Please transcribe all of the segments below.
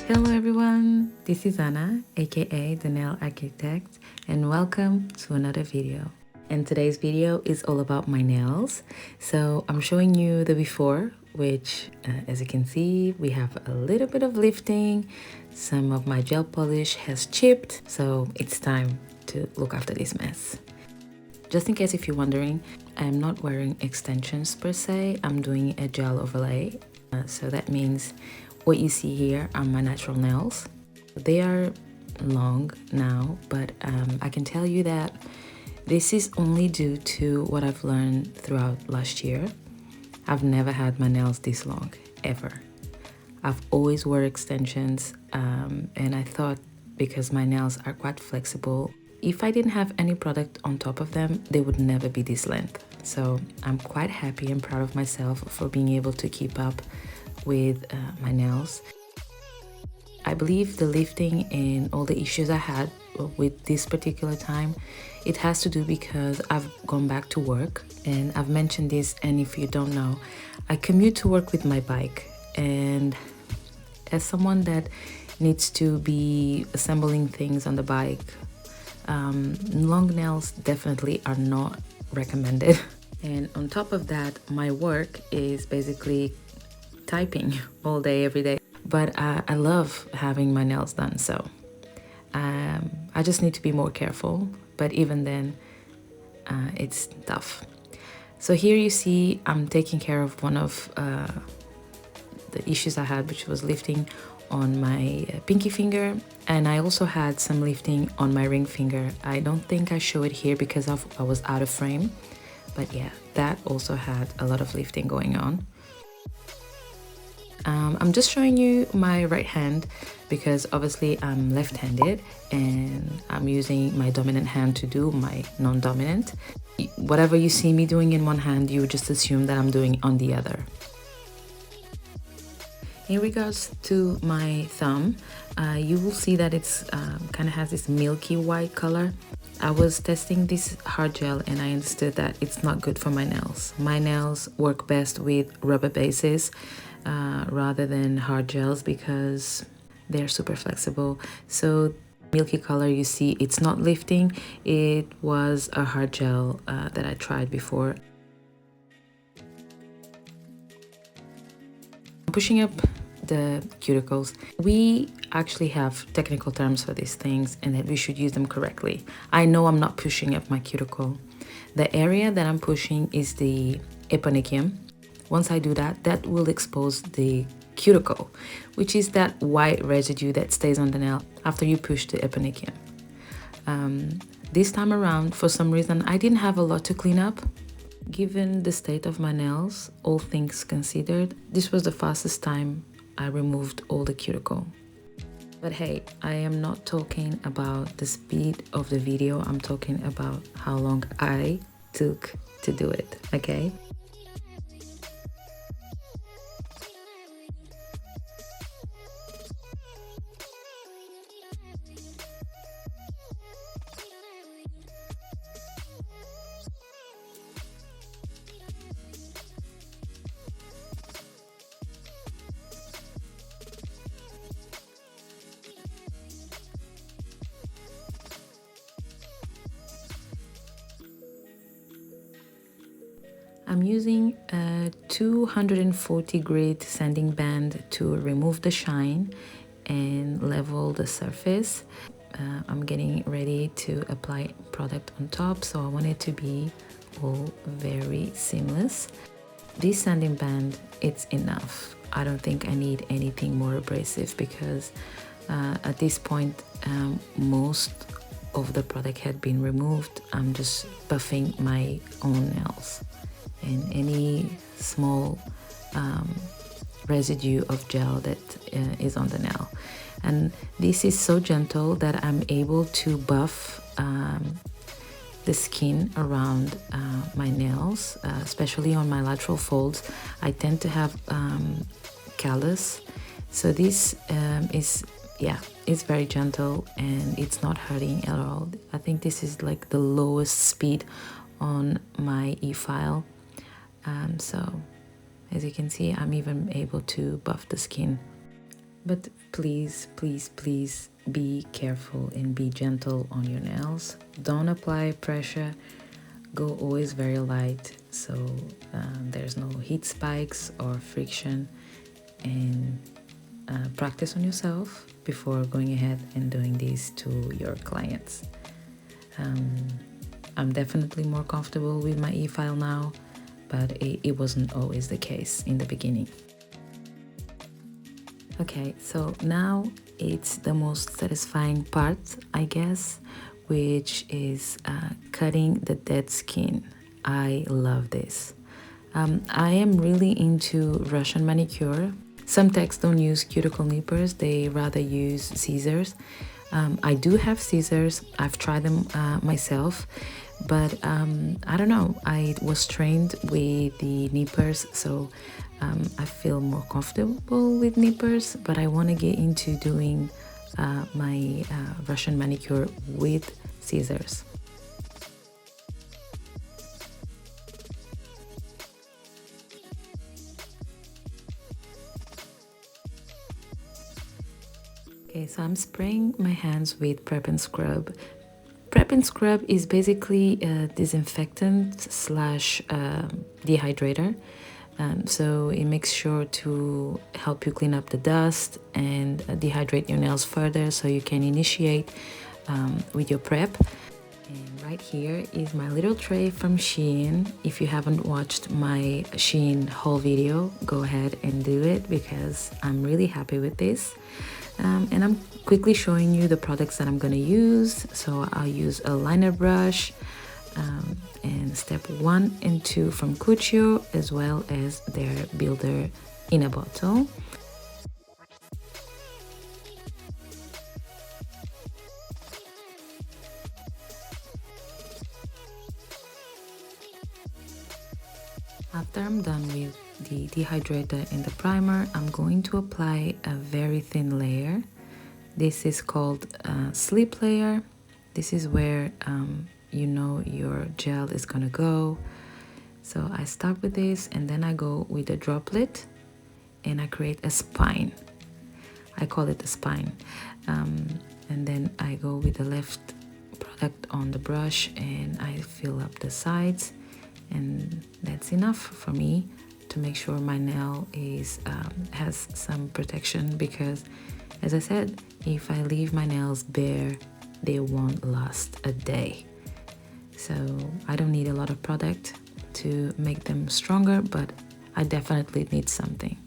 Hello everyone, this is Anna, aka the Nail Architect, and welcome to another video. And today's video is all about my nails. So I'm showing you the before, which as you can see, we have a little bit of lifting. Some of my gel polish has chipped, so it's time to look after this mess. Just in case if you're wondering, I'm not wearing extensions per se, I'm doing a gel overlay. So that means what you see here are my natural nails. They are long now, but I can tell you that this is only due to what I've learned throughout last year. I've never had my nails this long, ever. I've always wore extensions, and I thought because my nails are quite flexible, if I didn't have any product on top of them, they would never be this length. So I'm quite happy and proud of myself for being able to keep up with my nails. I believe the lifting and all the issues I had with this particular time, it has to do because I've gone back to work, and I've mentioned this, and if you don't know, I commute to work with my bike, and as someone that needs to be assembling things on the bike, long nails definitely are not recommended. And on top of that, my work is basically typing all day, every day. But I love having my nails done, so I just need to be more careful. But even then, it's tough. So here you see I'm taking care of one of the issues I had, which was lifting on my pinky finger, and I also had some lifting on my ring finger. I don't think I show it here because I was out of frame, but yeah, that also had a lot of lifting going on. I'm just showing you my right hand because obviously I'm left-handed and I'm using my dominant hand to do my non-dominant. Whatever you see me doing in one hand, you just assume that I'm doing on the other. In regards to my thumb, you will see that it's kind of has this milky white color. I was testing this hard gel and I understood that it's not good for my nails. My nails work best with rubber bases rather than hard gels because they're super flexible. So milky color you see, it's not lifting. It was a hard gel that I tried before. Pushing up the cuticles, we actually have technical terms for these things and that we should use them correctly. I know I'm not pushing up my cuticle. The area that I'm pushing is the eponychium. Once I do that, that will expose the cuticle, which is that white residue that stays on the nail after you push the eponychium. This time around, for some reason, I didn't have a lot to clean up. Given the state of my nails, all things considered, this was the fastest time I removed all the cuticle. But hey, I am not talking about the speed of the video, I'm talking about how long I took to do it, okay? I'm using a 240 grit sanding band to remove the shine and level the surface. I'm getting ready to apply product on top, so I want it to be all very seamless. This sanding band, it's enough. I don't think I need anything more abrasive because at this point most of the product had been removed. I'm just buffing my own nails, and any small residue of gel that is on the nail. And this is so gentle that I'm able to buff the skin around my nails, especially on my lateral folds. I tend to have callus, so this is, yeah, it's very gentle and it's not hurting at all. I think this is like the lowest speed on my e-file. So as you can see, I'm even able to buff the skin. But please, please, please be careful and be gentle on your nails. Don't apply pressure. Go always very light so there's no heat spikes or friction. And practice on yourself before going ahead and doing this to your clients. I'm definitely more comfortable with my e-file now, but it wasn't always the case in the beginning. Okay, so now it's the most satisfying part, I guess, which is cutting the dead skin. I love this. I am really into Russian manicure. Some techs don't use cuticle nippers, they rather use scissors. I do have scissors, I've tried them myself, but I don't know, I was trained with the nippers, so I feel more comfortable with nippers, but I want to get into doing my Russian manicure with scissors. Okay, so I'm spraying my hands with Prep and Scrub. Prep and Scrub is basically a disinfectant slash dehydrator. So it makes sure to help you clean up the dust and dehydrate your nails further so you can initiate with your prep. And right here is my little tray from Shein. If you haven't watched my Shein haul video, go ahead and do it because I'm really happy with this. And I'm quickly showing you the products that I'm going to use. So I'll use a liner brush and step 1 and 2 from Cuticle, as well as their builder in a bottle. After I'm done with the dehydrator and the primer, I'm going to apply a very thin layer. This is called a sleep layer. This is where you know your gel is gonna go. So I start with this and then I go with a droplet and I create a spine. I call it a spine. And then I go with the left product on the brush and I fill up the sides, and that's enough for me to make sure my nail is has some protection, because as I said, if I leave my nails bare, they won't last a day. So I don't need a lot of product to make them stronger, but I definitely need something.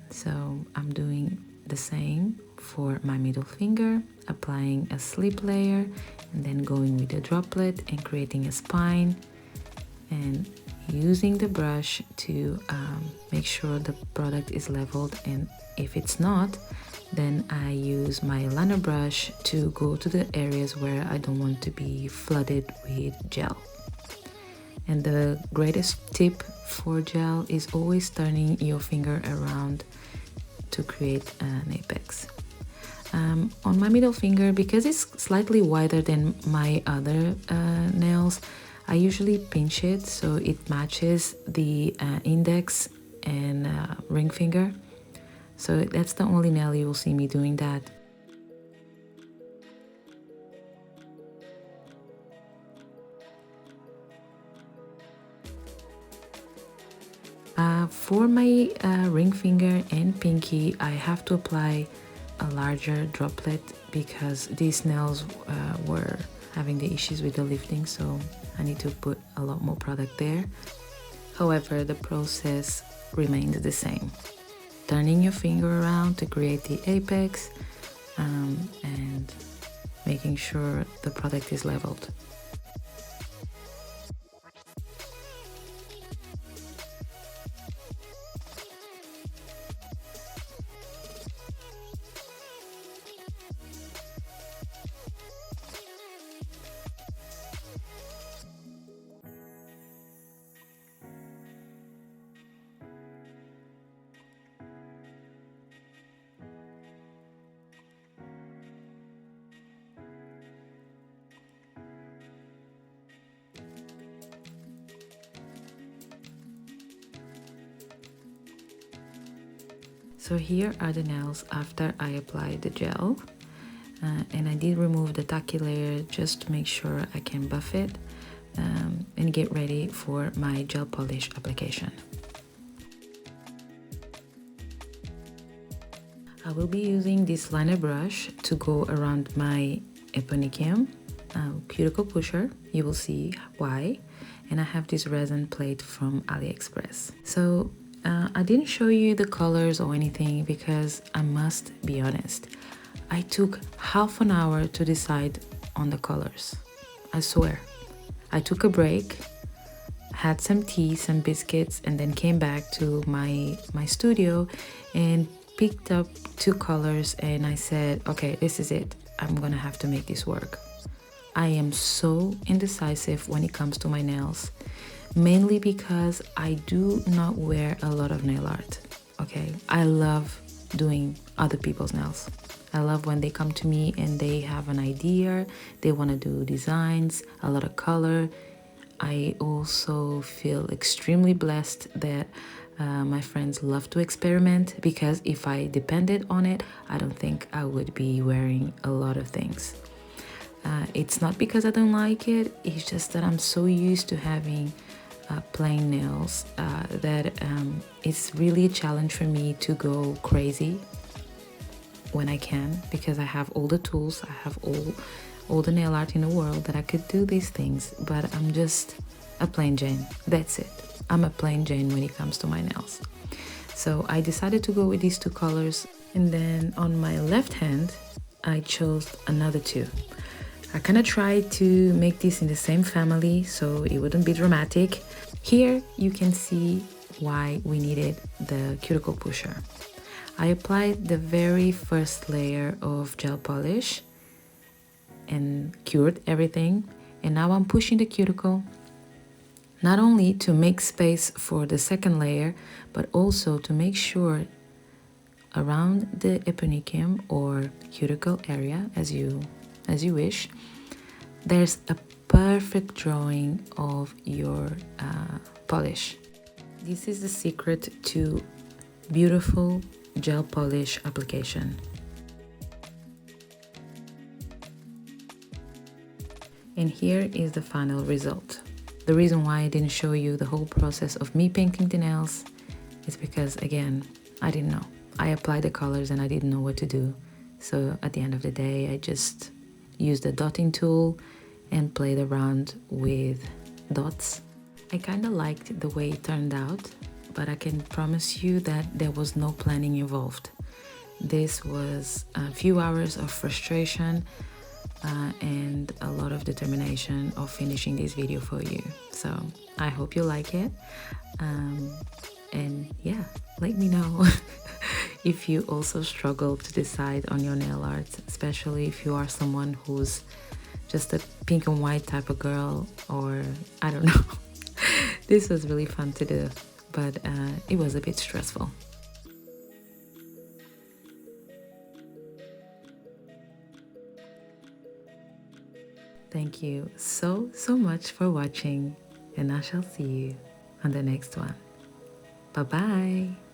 So I'm doing the same for my middle finger, applying a slip layer and then going with a droplet and creating a spine and using the brush to make sure the product is leveled, and if it's not, then I use my liner brush to go to the areas where I don't want to be flooded with gel. And the greatest tip for gel is always turning your finger around to create an apex. On my middle finger, because it's slightly wider than my other nails, I usually pinch it so it matches the index and ring finger. So that's the only nail you will see me doing that. For my ring finger and pinky, I have to apply a larger droplet because these nails were having the issues with the lifting, so I need to put a lot more product there. However, the process remains the same. Turning your finger around to create the apex and making sure the product is leveled. So here are the nails after I applied the gel. And I did remove the tacky layer just to make sure I can buff it and get ready for my gel polish application. I will be using this liner brush to go around my eponychium, Cuticle Pusher. You will see why. And I have this resin plate from AliExpress. So I didn't show you the colors or anything because I must be honest. I took half an hour to decide on the colors. I swear. I took a break, had some tea, some biscuits, and then came back to my studio and picked up 2 colors, and I said, okay, this is it. I'm gonna have to make this work. I am so indecisive when it comes to my nails, mainly because I do not wear a lot of nail art, okay? I love doing other people's nails. I love when they come to me and they have an idea, they want to do designs, a lot of color. I also feel extremely blessed that my friends love to experiment, because if I depended on it, I don't think I would be wearing a lot of things. It's not because I don't like it, it's just that I'm so used to having plain nails that it's really a challenge for me to go crazy when I can, because I have all the tools, I have all the nail art in the world that I could do these things, but I'm just a plain Jane. That's it. I'm a plain Jane when it comes to my nails. So I decided to go with these 2 colors, and then on my left hand I chose another 2. I kind of tried to make this in the same family so it wouldn't be dramatic. Here you can see why we needed the Cuticle Pusher. I applied the very first layer of gel polish and cured everything, and now I'm pushing the cuticle, not only to make space for the second layer, but also to make sure around the eponychium or cuticle area, as you wish, there's a perfect drawing of your polish. This is the secret to beautiful gel polish application. And here is the final result. The reason why I didn't show you the whole process of me painting the nails is because, again, I didn't know. I applied the colors and I didn't know what to do. So at the end of the day, I just used the dotting tool and played around with dots. I kind of liked the way it turned out, but I can promise you that there was no planning involved. This was a few hours of frustration and a lot of determination of finishing this video for you. So I hope you like it. And yeah, let me know if you also struggle to decide on your nail art, especially if you are someone who's just a pink and white type of girl, or I don't know. This was really fun to do, but it was a bit stressful. Thank you so much for watching, and I shall see you on the next one. Bye bye.